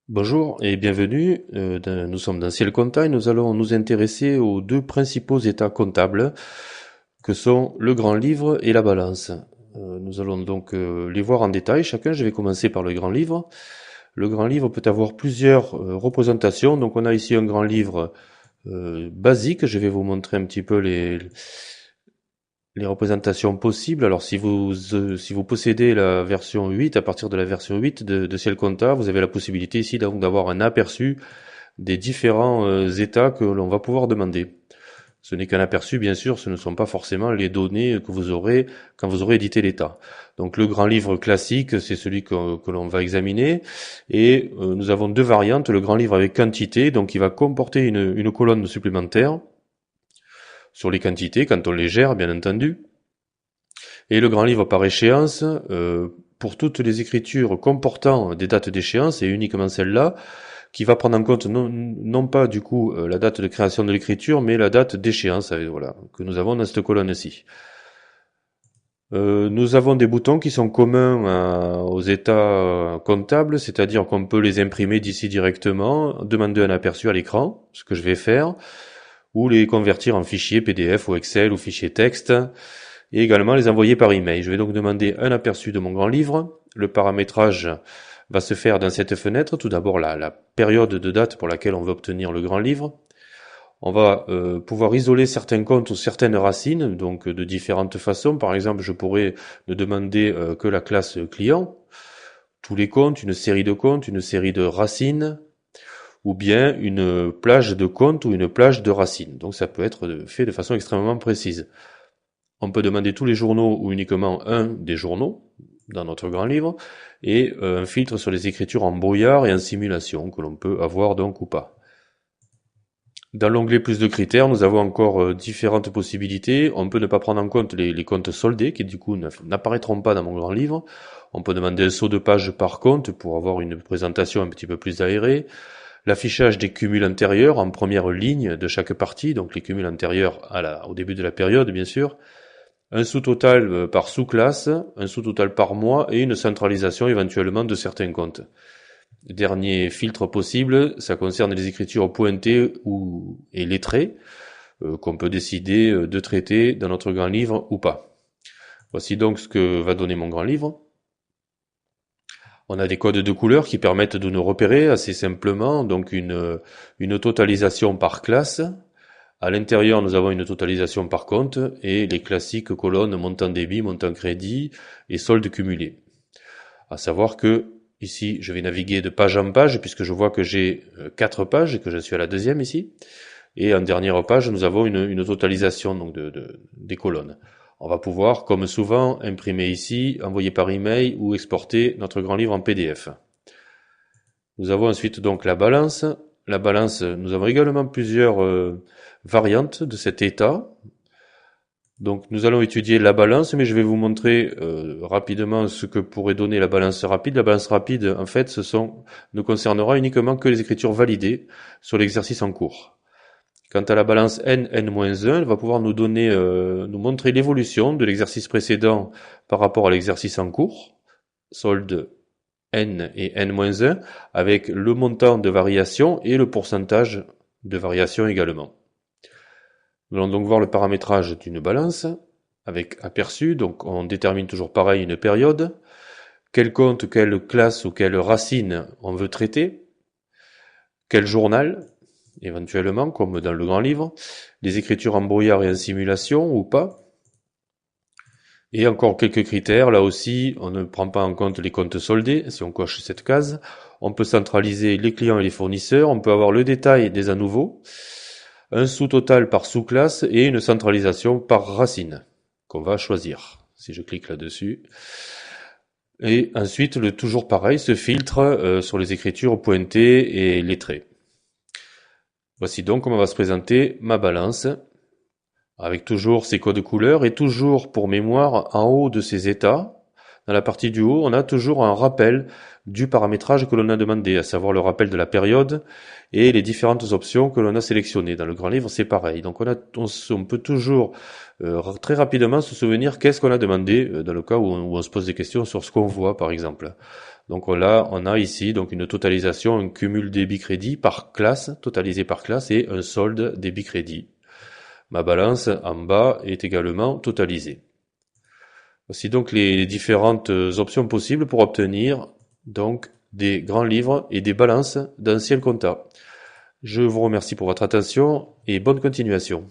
Bonjour et bienvenue. Nous sommes dans Ciel Compta et nous allons nous intéresser aux deux principaux états comptables que sont le grand livre et la balance. Nous allons donc les voir en détail chacun. Je vais commencer par le grand livre. Le grand livre peut avoir plusieurs représentations. Donc on a ici un grand livre basique. Je vais vous montrer un petit peu les représentations possibles. Alors si vous possédez la version 8, à partir de la version 8 de Ciel Compta, vous avez la possibilité ici donc d'avoir un aperçu des différents états que l'on va pouvoir demander. Ce n'est qu'un aperçu, bien sûr, ce ne sont pas forcément les données que vous aurez quand vous aurez édité l'état. Donc le grand livre classique, c'est celui que l'on va examiner, et nous avons deux variantes, le grand livre avec quantité, donc il va comporter une colonne supplémentaire sur les quantités, quand on les gère, bien entendu, et le grand livre par échéance, pour toutes les écritures comportant des dates d'échéance, et uniquement celle-là, qui va prendre en compte non pas du coup la date de création de l'écriture, mais la date d'échéance, voilà, que nous avons dans cette colonne-ci. Nous avons des boutons qui sont communs aux états comptables, c'est-à-dire qu'on peut les imprimer d'ici directement, demander un aperçu à l'écran, ce que je vais faire, ou les convertir en fichier PDF ou Excel ou fichier texte, et également les envoyer par email. Je vais donc demander un aperçu de mon grand livre. Le paramétrage va se faire dans cette fenêtre. Tout d'abord la période de date pour laquelle on veut obtenir le grand livre. On va pouvoir isoler certains comptes ou certaines racines, donc de différentes façons. Par exemple, je pourrais ne demander que la classe client, tous les comptes, une série de racines, ou bien une plage de comptes ou une plage de racines. Donc ça peut être fait de façon extrêmement précise. On peut demander tous les journaux ou uniquement un des journaux dans notre grand livre, et un filtre sur les écritures en brouillard et en simulation que l'on peut avoir donc ou pas. Dans l'onglet plus de critères, nous avons encore différentes possibilités. On peut ne pas prendre en compte les comptes soldés qui du coup n'apparaîtront pas dans mon grand livre. On peut demander un saut de page par compte pour avoir une présentation un petit peu plus aérée. L'affichage des cumuls antérieurs en première ligne de chaque partie, donc les cumuls antérieurs au début de la période bien sûr. Un sous-total par sous-classe, un sous-total par mois et une centralisation éventuellement de certains comptes. Dernier filtre possible, ça concerne les écritures pointées et lettrées, qu'on peut décider de traiter dans notre grand livre ou pas. Voici donc ce que va donner mon grand livre. On a des codes de couleurs qui permettent de nous repérer assez simplement, donc une totalisation par classe. À l'intérieur, nous avons une totalisation par compte et les classiques colonnes montant débit, montant crédit et solde cumulé. À savoir que ici, je vais naviguer de page en page puisque je vois que j'ai 4 pages et que je suis à la deuxième ici. Et en dernière page, nous avons une totalisation donc des colonnes. On va pouvoir, comme souvent, imprimer ici, envoyer par email ou exporter notre grand livre en PDF. Nous avons ensuite donc la balance. La balance, nous avons également plusieurs variantes de cet état. Donc nous allons étudier la balance, mais je vais vous montrer rapidement ce que pourrait donner la balance rapide. La balance rapide, en fait, ne concernera uniquement que les écritures validées sur l'exercice en cours. Quant à la balance n-1, elle va pouvoir nous donner, nous montrer l'évolution de l'exercice précédent par rapport à l'exercice en cours, solde n et n-1, avec le montant de variation et le pourcentage de variation également. Nous allons donc voir le paramétrage d'une balance avec aperçu, donc on détermine toujours pareil une période, quel compte, quelle classe ou quelle racine on veut traiter, quel journal, éventuellement, comme dans le grand livre, les écritures en brouillard et en simulation ou pas, et encore quelques critères, là aussi, on ne prend pas en compte les comptes soldés, si on coche cette case, on peut centraliser les clients et les fournisseurs, on peut avoir le détail des à nouveau, un sous-total par sous-classe et une centralisation par racine, qu'on va choisir, si je clique là-dessus. Et ensuite, toujours pareil, ce filtre sur les écritures pointées et lettrées. Voici donc comment va se présenter ma balance, avec toujours ces codes couleurs et toujours pour mémoire en haut de ces états, dans la partie du haut, on a toujours un rappel du paramétrage que l'on a demandé, à savoir le rappel de la période et les différentes options que l'on a sélectionnées. Dans le grand livre, c'est pareil. Donc on peut toujours très rapidement se souvenir qu'est-ce qu'on a demandé dans le cas où on se pose des questions sur ce qu'on voit, par exemple. Donc là, on a ici donc une totalisation, un cumul débit crédit par classe, totalisé par classe, et un solde débit crédit. Ma balance en bas est également totalisée. Voici donc les différentes options possibles pour obtenir donc des grands livres et des balances d'anciens comptables. Je vous remercie pour votre attention et bonne continuation.